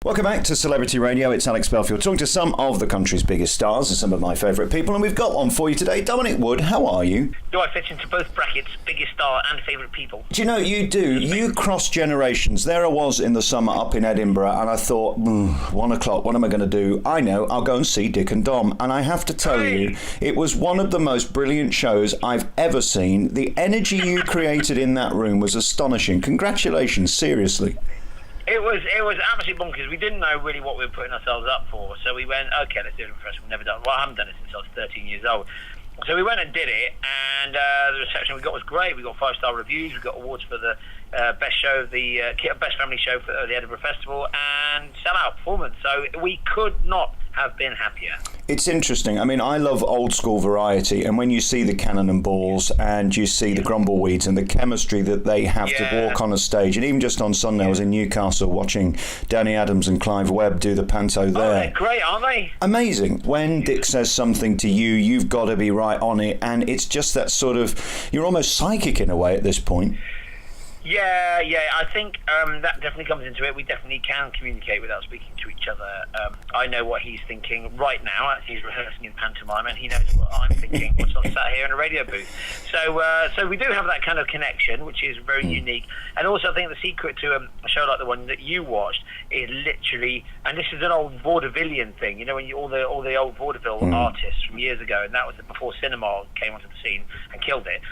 Welcome back to Celebrity Radio. It's Alex Belfield talking to some of the country's biggest stars and some of my favourite people, and we've got one for you today. Dominic Wood, how are you? Do I fit into both brackets, biggest star and favourite people? Do you know, you do. You cross generations. There I was in the summer up in Edinburgh, and I thought, 1 o'clock, what am I going to do? I know, I'll go and see Dick and Dom. And I have to tell you, it was one of the most brilliant shows I've ever seen. The energy you created in that room was astonishing. Congratulations, seriously. It was absolutely bonkers. We didn't know really what we were putting ourselves up for, so we went, okay, let's do it for us. We've never done it. Well, I haven't done it since I was 13 years old. So we went and did it, and the reception we got was great. We got 5-star reviews. We got awards for the best show, best family show for the Edinburgh Festival, and sellout performance. So we could not have been happier. It's interesting. I mean, I love old school variety, and when you see the Cannonballs and you see the Grumbleweeds and the chemistry that they have to walk on a stage, and even just on Sunday I was in Newcastle watching Danny Adams and Clive Webb do the panto there. Oh, they're great, aren't they? Amazing. When Dick says something to you, you've got to be right on it, and it's just that sort of, you're almost psychic in a way at this point. Yeah, I think that definitely comes into it. We definitely can communicate without speaking to each other. I know what he's thinking right now as he's rehearsing in pantomime, and he knows what I'm thinking once I'm sat here in a radio booth. So we do have that kind of connection, which is very unique. And also I think the secret to a show like the one that you watched is literally, and this is an old vaudevillian thing, you know, when all the old vaudeville artists from years ago, and that was before cinema came onto the scene and killed it,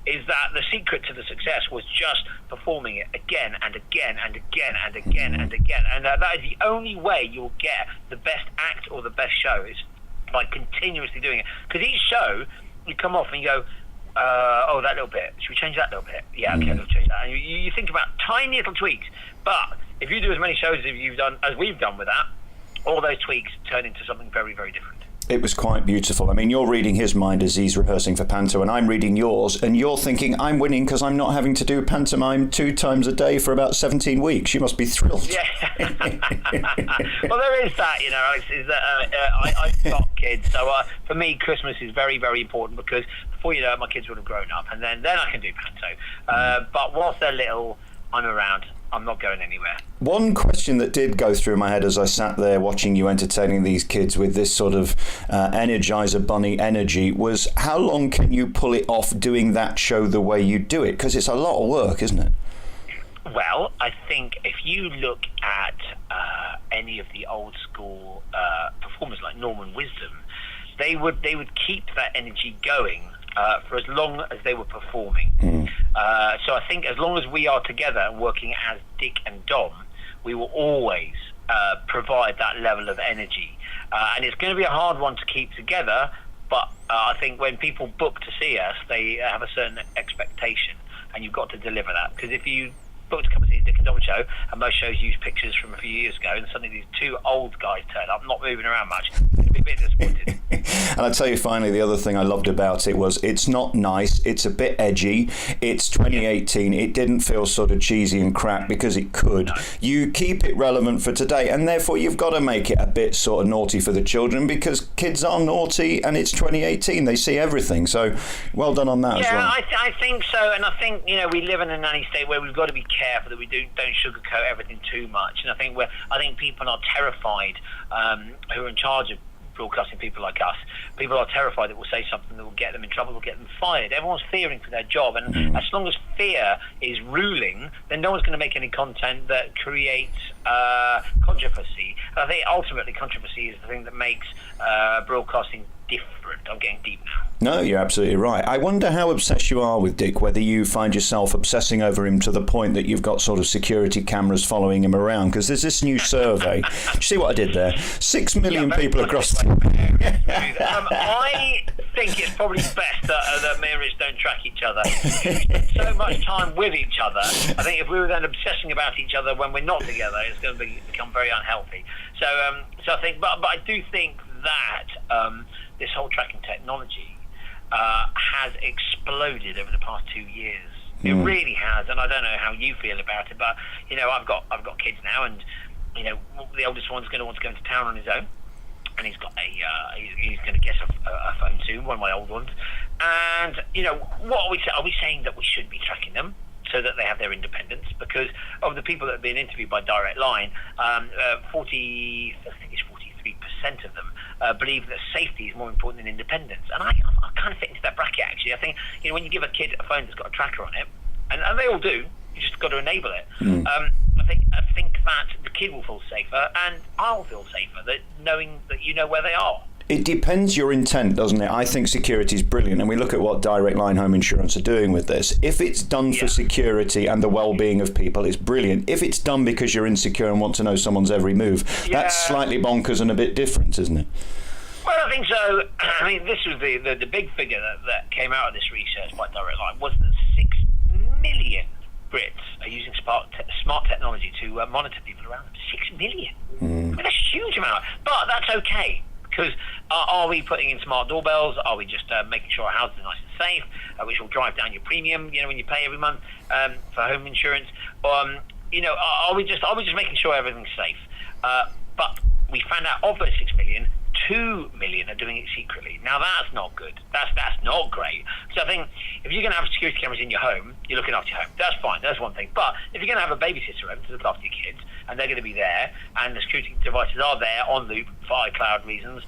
is that the secret to the success was just performing it again and again and again and again and again, and that is the only way you'll get the best act or the best show, is by continuously doing it. Because each show you come off and you go, oh, that little bit, should we change that little bit? Yeah, okay, we'll change that. And you think about tiny little tweaks, but if you do as many shows as we've done with that, all those tweaks turn into something very, very different. It was quite beautiful. I mean, you're reading his mind as he's rehearsing for panto, and I'm reading yours, and you're thinking, I'm winning because I'm not having to do pantomime 2 times a day for about 17 weeks. You must be thrilled. Yeah. Well, there is that, you know, Alex, is that I've got kids, so for me, Christmas is very, very important, because before you know it, my kids would have grown up, and then I can do panto. But whilst they're little, I'm around. I'm not going anywhere. One question that did go through my head as I sat there watching you entertaining these kids with this sort of Energizer Bunny energy was, how long can you pull it off doing that show the way you do it? Because it's a lot of work, isn't it? Well, I think if you look at any of the old school performers like Norman Wisdom, they would keep that energy going for as long as they were performing. So I think as long as we are together and working as Dick and Dom, we will always provide that level of energy. And it's going to be a hard one to keep together, but I think when people book to see us, they have a certain expectation, and you've got to deliver that. Because if you book to come and see a Dick and Dom show, and most shows use pictures from a few years ago, and suddenly these 2 old guys turn up, not moving around much, you'll be a bit disappointed. And I'll tell you finally, the other thing I loved about it was it's not nice, it's a bit edgy, it's 2018, it didn't feel sort of cheesy and crap because it could. No. You keep it relevant for today, and therefore you've got to make it a bit sort of naughty for the children, because kids are naughty and it's 2018, they see everything. So well done on that as well. Yeah, I think so, and I think, you know, we live in a nanny state where we've got to be careful that we don't sugarcoat everything too much, and I think people are terrified who are in charge of broadcasting, people like us. People are terrified that we'll say something that will get them in trouble, will get them fired. Everyone's fearing for their job, and as long as fear is ruling, then no one's going to make any content that creates controversy. And I think ultimately controversy is the thing that makes broadcasting different. I'm getting deep now. No, you're absolutely right. I wonder how obsessed you are with Dick, whether you find yourself obsessing over him to the point that you've got sort of security cameras following him around, because there's this new survey. Do you see what I did there? 6 million people across the... I think it's probably best that me and Rich don't track each other. We spend so much time with each other. I think if we were then obsessing about each other when we're not together, it's going to become very unhealthy. So I think, but I do think that this whole tracking technology has exploded over the past 2 years. It really has, and I don't know how you feel about it, but you know, I've got kids now, and you know, the oldest one's going to want to go into town on his own, and he's got he's going to get a phone soon, one of my old ones. And you know, what are we saying? Are we saying that we should be tracking them? so that they have their independence. Because of the people that have been interviewed by Direct Line, 43% of them believe that safety is more important than independence. And I kind of fit into that bracket, actually. I think, when you give a kid a phone that's got a tracker on it, and they all do, you just got to enable it. I think that the kid will feel safer, and I'll feel safer that knowing that you know where they are. It depends your intent, doesn't it? I think security is brilliant, and we look at what Direct Line Home Insurance are doing with this. If it's done for security and the well-being of people, it's brilliant. If it's done because you're insecure and want to know someone's every move, that's slightly bonkers and a bit different, isn't it? Well, I think so. I mean, this was the big figure that came out of this research by Direct Line, was that 6 million Brits are using smart technology to monitor people around them. 6 million. I mean, that's a huge amount. But that's okay. Because are we putting in smart doorbells? Are we just making sure our houses are nice and safe, which will drive down your premium, when you pay every month for home insurance? Are we just making sure everything's safe? But we found out of those 6 million, 2 million are doing it secretly. Now that's not good. That's not great. So I think if you're going to have security cameras in your home, you're looking after your home. That's fine. That's one thing. But if you're going to have a babysitter home to look after your kids, and they're going to be there, and the security devices are there on loop for iCloud reasons,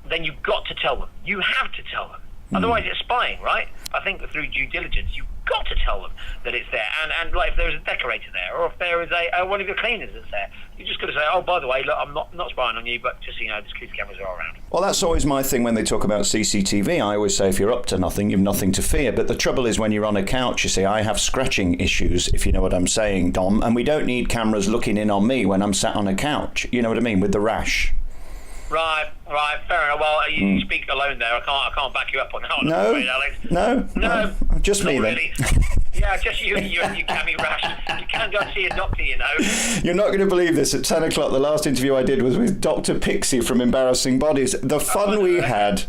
then you've got to tell them. You have to tell them. Otherwise, it's spying, right? I think that through due diligence, you've got to tell them that it's there. And like if there's a decorator there, or if there is one of your cleaners that's there, you just got to say, oh, by the way, look, I'm not spying on you, but just so you know, the security cameras are around. Well, that's always my thing when they talk about CCTV. I always say if you're up to nothing, you've nothing to fear. But the trouble is when you're on a couch, you see, I have scratching issues, if you know what I'm saying, Dom, and we don't need cameras looking in on me when I'm sat on a couch. You know what I mean, with the rash. Right, fair enough. Well, you speak alone there. I can't back you up on that one, I'm afraid, Alex. No, just me really. then. Yeah, just you and your cammy rash. You can't go and see a doctor, You're not going to believe this. At 10 o'clock, the last interview I did was with Dr. Pixie from Embarrassing Bodies. The fun we had.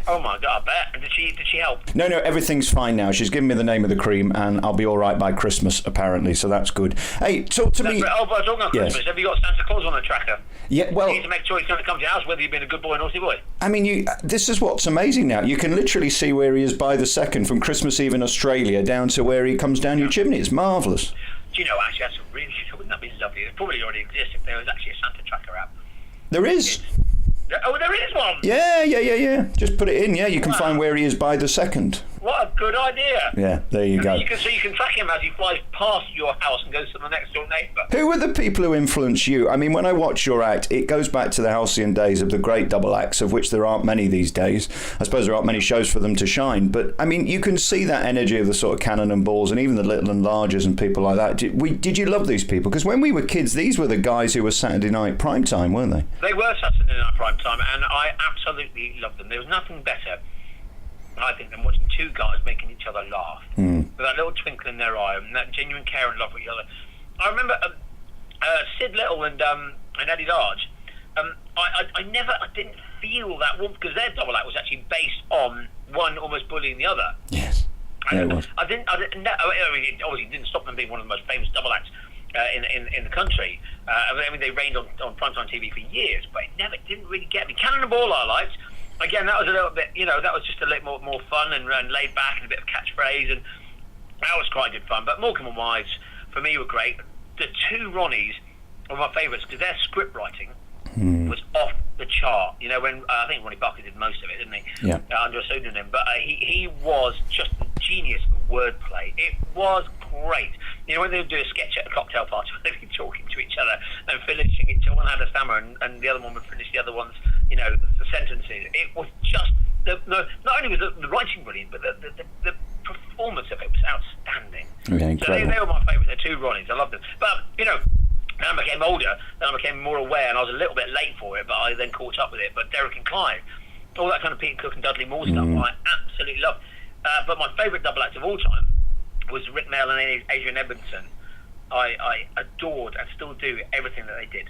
Oh my God, I bet. Did she help? No, everything's fine now. She's given me the name of the cream, and I'll be all right by Christmas, apparently, so that's good. Hey, talk to me... Oh, but talking about Christmas, have you got Santa Claus on the tracker? Yeah, well... You need to make sure he's going to come to your house, whether you've been a good boy or naughty boy. I mean, this is what's amazing now. You can literally see where he is by the second, from Christmas Eve in Australia down to where he comes down your chimney. It's marvellous. Do you know, actually, that's a really... Wouldn't that be lovely? It probably already exists if there was actually a Santa tracker app. There is. Oh, there is one? Yeah. Just put it in, you can find where he is by the second. What a good idea. Yeah, there you go. You can track him as he flies past your house and goes to the next door neighbour. Who are the people who influence you? I mean, when I watch your act, it goes back to the halcyon days of the great double acts, of which there aren't many these days. I suppose there aren't many shows for them to shine. But, I mean, you can see that energy of the sort of Cannon and Balls and even the Little and Largers and people like that. Did you love these people? Because when we were kids, these were the guys who were Saturday night primetime, weren't they? They were Saturday night primetime, and I absolutely loved them. There was nothing better, I think, than watching two guys making each other laugh with that little twinkle in their eye and that genuine care and love for each other. I remember Sid Little and Eddie Large. I didn't feel that warmth because their double act was actually based on one almost bullying the other. Yes, it was. I mean, it obviously didn't stop them being one of the most famous double acts in the country. I mean, they reigned on primetime TV for years, but it didn't really get me. Cannon and Ball I liked. Again, that was a little bit, that was just a little more fun and laid back and a bit of catchphrase, and that was quite good fun. But Morecambe and Wise, for me, were great. The two Ronnies were my favourites because their script writing was off the chart. When I think Ronnie Barker did most of it, didn't he? Yeah. Under a pseudonym, but he was just a genius of wordplay. It was great. When they would do a sketch at a cocktail party, they'd be talking to each other and finishing each other. One had a stammer, and the other one would finish the other one's, the sentences. It was just not only was the writing brilliant, but the performance of it was outstanding. Yeah, so they were my favourites. They're two Ronnies. I loved them. But now I became older, then I became more aware, and I was a little bit late for it, but I then caught up with it. But Derek and Clive, all that kind of Peter Cook and Dudley Moore stuff, I absolutely loved. But my favourite double act of all time was Rick Mail and Adrian Edmondson. I adored and still do everything that they did.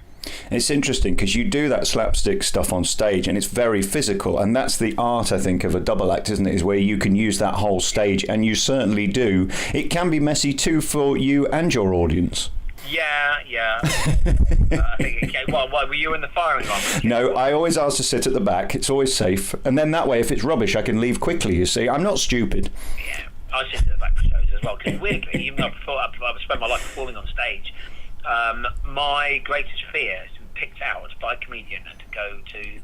It's interesting because you do that slapstick stuff on stage and it's very physical, and that's the art, I think, of a double act, isn't it? Is where you can use that whole stage, and you certainly do. It can be messy too for you and your audience. Yeah. I think it came, why were you in the firing line? No, I always ask to sit at the back. It's always safe, and then that way, if it's rubbish, I can leave quickly. You see, I'm not stupid. Yeah. I sit at the back of shows as well, because weirdly, even though I've spent my life performing on stage, my greatest fear is to be picked out by a comedian and to go to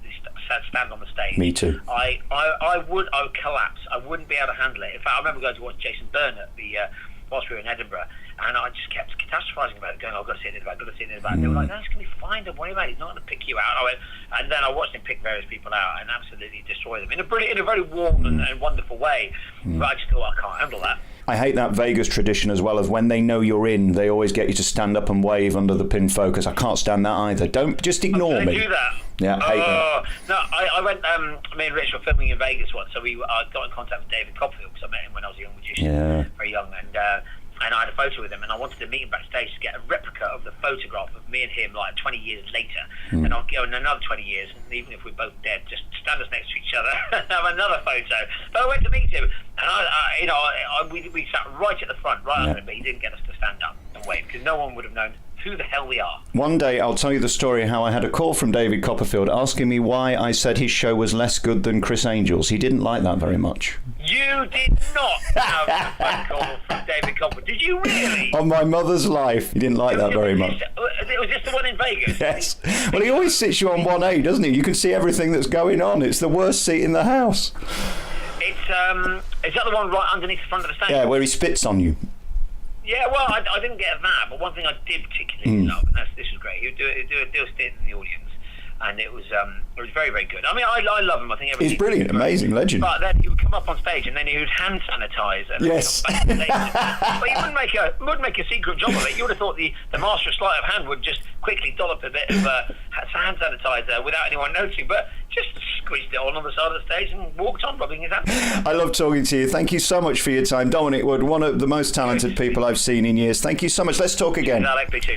stand on the stage. Me too. I would collapse. I wouldn't be able to handle it. In fact, I remember going to watch Jason Byrne at whilst we were in Edinburgh, and I just kept catastrophing about it, going, I've got to sit in the back, And they were like, no, it's going to be fine, don't worry about it, he's not going to pick you out. And then I watched him pick various people out and absolutely destroy them in a very warm and wonderful way. But I just thought, I can't handle that. I hate that Vegas tradition as well, of when they know you're in, they always get you to stand up and wave under the pin focus. I can't stand that either. Don't just ignore me. Do that. Yeah, I hate that. No, I went. Me and Rich were filming in Vegas once, so I got in contact with David Copperfield because I met him when I was a young magician, very young, and I had a photo with him, and I wanted to meet him backstage to get a replica of the photograph of me and him, like 20 years later. And I'll go in another 20 years, and even if we're both dead, just stand us next to each other and have another photo. But I went to meet him, and we sat right at the front, right under him, but he didn't get us to stand up and wave because no one would have known who the hell we are. One day I'll tell you the story how I had a call from David Copperfield asking me why I said his show was less good than Chris Angel's. He didn't like that very much. You did not have a phone call from David Copperfield, did you really? On my mother's life. He didn't like that very much. Was this the one in Vegas? Yes. Well, he always sits you on 1A, doesn't he? You can see everything that's going on. It's the worst seat in the house. Is that the one right underneath the front of the stage? Yeah, where he spits on you. Yeah, well, I didn't get that, but one thing I did particularly love, and this was great, he would do a stint in the audience, and it was very, very good. I mean, I love him. I think he's brilliant, amazing, legend. But then he would come up on stage, and then he would hand sanitize and yes. come back to stage. But he wouldn't make a secret job of it. You would have thought the master of sleight of hand would just quickly dollop a bit of hand sanitizer without anyone noticing, but just squeezed it on the side of the stage and walked on, rubbing his hands. I love talking to you. Thank you so much for your time. Dominic Wood, one of the most talented people I've seen in years. Thank you so much. Let's talk again. Alex, me too.